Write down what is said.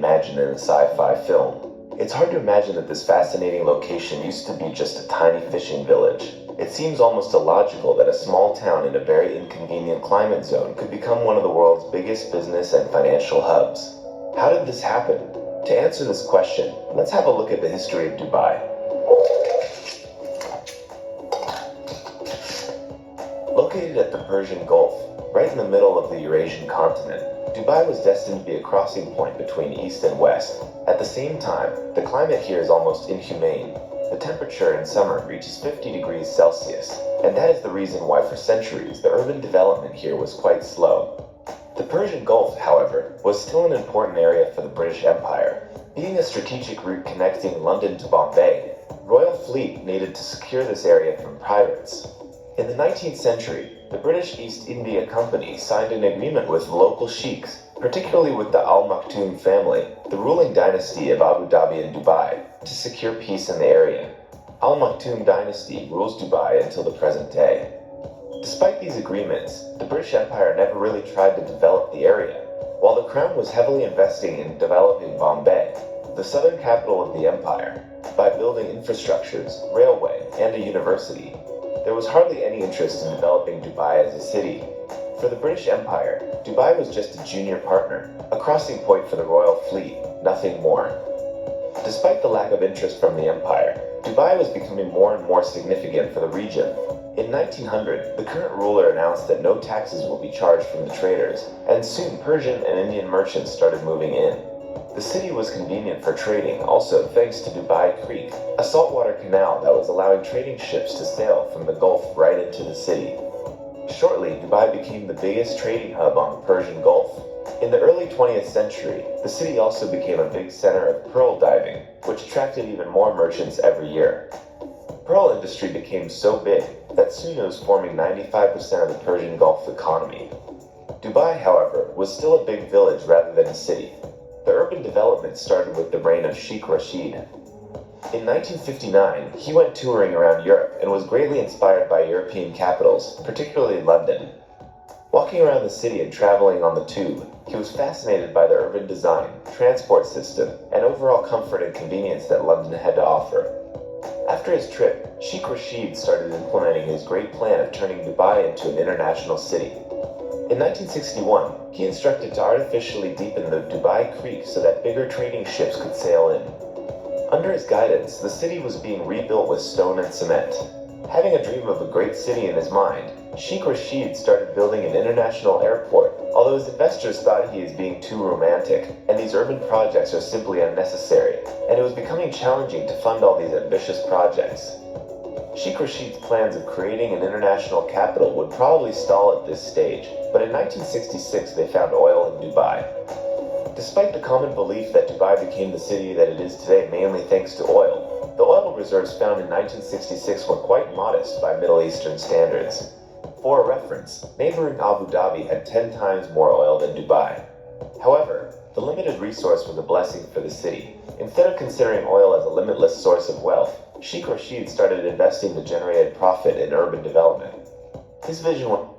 imagine in a sci-fi film. It's hard to imagine that this fascinating location used to be just a tiny fishing village. It seems almost illogical that a small town in a very inconvenient climate zone could become one of the world's biggest business and financial hubs. How did this happen? To answer this question, let's have a look at the history of Dubai. Located at the Persian Gulf, right in the middle of the Eurasian continent, Dubai was destined to be a crossing point between East and West. At the same time, the climate here is almost inhumane. The temperature in summer reaches 50 degrees Celsius, and that is the reason why for centuries the urban development here was quite slow. The Persian Gulf, however, was still an important area for the British Empire. Being a strategic route connecting London to Bombay, Royal Fleet needed to secure this area from pirates. In the 19th century, the British East India Company signed an agreement with local sheikhs, particularly with the Al Maktoum family, the ruling dynasty of Abu Dhabi and Dubai, to secure peace in the area. Al Maktoum dynasty rules Dubai until the present day. Despite these agreements, the British Empire never really tried to develop the area. While the Crown was heavily investing in developing Bombay, the southern capital of the empire, by building infrastructures, railway, and a university, there was hardly any interest in developing Dubai as a city. For the British Empire, Dubai was just a junior partner, a crossing point for the Royal Fleet, nothing more. Despite the lack of interest from the empire, Dubai was becoming more and more significant for the region. In 1900, the current ruler announced that no taxes will be charged from the traders, and soon Persian and Indian merchants started moving in. The city was convenient for trading, also thanks to Dubai Creek, a saltwater canal that was allowing trading ships to sail from the Gulf right into the city. Shortly, Dubai became the biggest trading hub on the Persian Gulf. In the early 20th century, the city also became a big center of pearl diving, which attracted even more merchants every year. The pearl industry became so big that soon it was forming 95% of the Persian Gulf economy. Dubai, however, was still a big village rather than a city. The urban development started with the reign of Sheikh Rashid. In 1959, he went touring around Europe and was greatly inspired by European capitals, particularly London. Walking around the city and traveling on the tube, he was fascinated by the urban design, transport system, and overall comfort and convenience that London had to offer. After his trip, Sheikh Rashid started implementing his great plan of turning Dubai into an international city. In 1961, he instructed to artificially deepen the Dubai Creek so that bigger trading ships could sail in. Under his guidance, the city was being rebuilt with stone and cement. Having a dream of a great city in his mind, Sheikh Rashid started building an international airport, although his investors thought he is being too romantic, and these urban projects are simply unnecessary, and it was becoming challenging to fund all these ambitious projects. Sheikh Rashid's plans of creating an international capital would probably stall at this stage, but in 1966 they found oil in Dubai. Despite the common belief that Dubai became the city that it is today mainly thanks to oil, the oil reserves found in 1966 were quite modest by Middle Eastern standards. For a reference, neighboring Abu Dhabi had 10 times more oil than Dubai. However, the limited resource was a blessing for the city. Instead of considering oil as a limitless source of wealth, Sheikh Rashid started investing the generated profit in urban development. His vision was